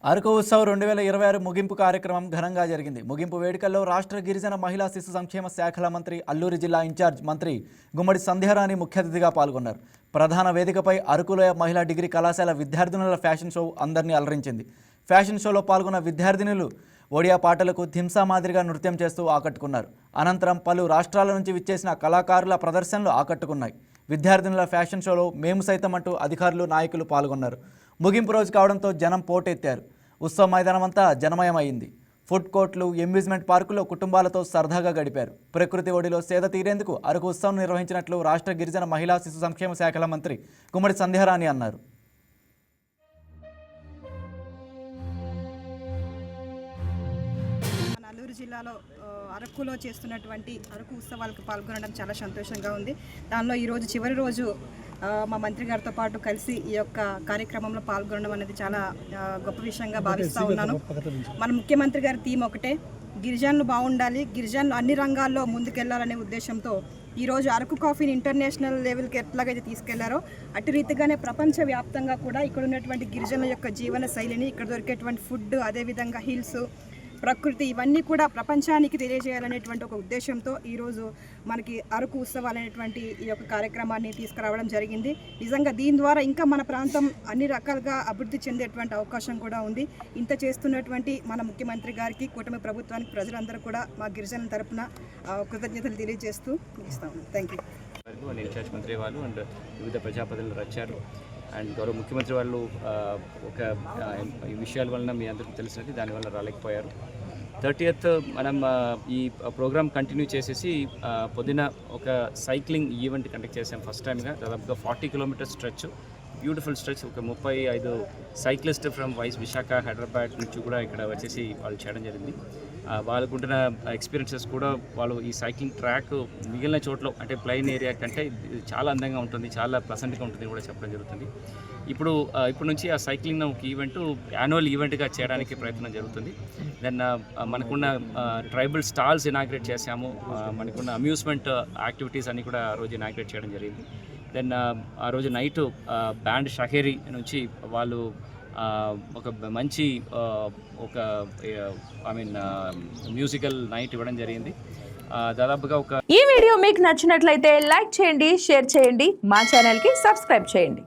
అరకు ఉత్సవ్ 2026 ముగింపు కార్యక్రమం ఘనంగా జరిగింది. ముగింపు వేడుకల్లో రాష్ట్ర గిరిజన మహిళా శిశు సంక్షేమ శాఖల మంత్రి, అల్లూరి జిల్లా ఇన్ఛార్జ్ మంత్రి గుమ్మడి సంధ్యారాణి ముఖ్య అతిథిగా పాల్గొన్నారు. ప్రధాన వేదికపై అరకులోయ మహిళా డిగ్రీ కళాశాల విద్యార్థినుల ఫ్యాషన్ షో అందరినీ అలరించింది. ఫ్యాషన్ షోలో పాల్గొన్న విద్యార్థినులు ఒడియా పాటలకు థింసా మాదిరిగా నృత్యం చేస్తూ ఆకట్టుకున్నారు. అనంతరం పలు రాష్ట్రాల నుంచి విచ్చేసిన కళాకారుల ప్రదర్శనలు ఆకట్టుకున్నాయి. విద్యార్థినుల ఫ్యాషన్ షోలో మేము సైతం అంటూ అధికారులు, నాయకులు పాల్గొన్నారు. ముగింపు రోజు కావడంతో జనం పోటెత్తారు. ఉత్సవ మైదానం అంతా జనమయమైంది. ఫుడ్ కోర్టులు, అమ్యూజ్మెంట్ పార్కులో కుటుంబాలతో సరదాగా గడిపారు. ప్రకృతి ఒడిలో సేద తీరేందుకు అరకు ఉత్సవం నిర్వహించినట్లు రాష్ట్ర గిరిజన మహిళా శిశు సంక్షేమ శాఖల మంత్రి గుమ్మడి సంధ్యారాణి అన్నారు. అల్లూరు జిల్లాలో అరకులో చేస్తున్నటువంటి అరకు ఉత్సవాలకు పాల్గొనడం చాలా సంతోషంగా ఉంది. దానిలో ఈరోజు చివరి రోజు మా మంత్రి గారితో పాటు కలిసి ఈ యొక్క కార్యక్రమంలో పాల్గొనడం అనేది చాలా గొప్ప విషయంగా భావిస్తూ ఉన్నాను. మన ముఖ్యమంత్రి గారి థీమ్ ఒకటే, గిరిజనులు బాగుండాలి, గిరిజనులు అన్ని రంగాల్లో ముందుకెళ్లాలనే ఉద్దేశంతో ఈరోజు అరకు కాఫీని ఇంటర్నేషనల్ లెవెల్కి ఎట్లాగైతే తీసుకెళ్లారో అటు రీతిగానే ప్రపంచవ్యాప్తంగా కూడా ఇక్కడ ఉన్నటువంటి గిరిజనుల యొక్క జీవన శైలిని, ఇక్కడ దొరికేటువంటి ఫుడ్, అదేవిధంగా హిల్స్, ప్రకృతి, ఇవన్నీ కూడా ప్రపంచానికి తెలియజేయాలనేటువంటి ఒక ఉద్దేశంతో ఈరోజు మనకి అరకు ఉత్సవాలు అనేటువంటి ఈ యొక్క కార్యక్రమాన్ని తీసుకురావడం జరిగింది. నిజంగా దీని ద్వారా ఇంకా మన ప్రాంతం అన్ని రకాలుగా అభివృద్ధి చెందేటువంటి అవకాశం కూడా ఉంది. ఇంత చేస్తున్నటువంటి మన ముఖ్యమంత్రి గారికి, కూటమి ప్రభుత్వానికి ప్రజలందరూ కూడా మా గిరిజనుల తరపున కృతజ్ఞతలు తెలియజేస్తూ ముగిస్తాము. Thank you. ఇన్ఛార్జ్ మంత్రి వాళ్ళు అండ్ వివిధ ప్రజాప్రతినిధులు వచ్చారు. అండ్ గౌరవ ముఖ్యమంత్రి వాళ్ళు ఒక ఈ విషయాల వలన మీ అందరికీ తెలిసినది, దానివల్ల రాలేకపోయారు. 30th మనం ఈ ప్రోగ్రామ్ కంటిన్యూ చేసేసి పొద్దున ఒక సైక్లింగ్ ఈవెంట్ కండక్ట్ చేసాం. ఫస్ట్ టైంగా దాదాపుగా 40 కిలోమీటర్ స్ట్రెచ్, బ్యూటిఫుల్ స్ట్రెచ్. ఒక 35 సైక్లిస్ట్ ఫ్రమ్ విశాఖ, హైదరాబాద్ నుంచి కూడా ఇక్కడ వచ్చేసి వాళ్ళు చేయడం జరిగింది. వాళ్ళకుంటున్న ఎక్స్పీరియన్సెస్ కూడా వాళ్ళు ఈ సైక్లింగ్ ట్రాక్ మిగిలిన చోట్ల అంటే ప్లెయిన్ ఏరియా కంటే చాలా అందంగా ఉంటుంది, చాలా ప్లసెంట్గా ఉంటుంది కూడా చెప్పడం జరుగుతుంది. ఇప్పుడు నుంచి ఆ సైక్లింగ్ ఒక ఈవెంట్ యాన్యువల్ ఈవెంట్గా చేయడానికి ప్రయత్నం జరుగుతుంది. దెన్ మనకున్న ట్రైబల్ స్టాల్స్ ఇనాగ్రేట్ చేశాము. మనకున్న అమ్యూజ్మెంట్ యాక్టివిటీస్ అన్నీ కూడా ఆ రోజు ఇనాగ్రేట్ చేయడం జరిగింది. దెన్ ఆ రోజు నైట్ బ్యాండ్ షహేరీ నుంచి వాళ్ళు ఒక మంచి మ్యూజికల్ నైట్ ఇవ్వడం జరిగింది. దాదాపుగా ఈ వీడియో మీకు నచ్చినట్లయితే లైక్ చేయండి, షేర్ చేయండి, మా ఛానల్కి సబ్స్క్రైబ్ చేయండి.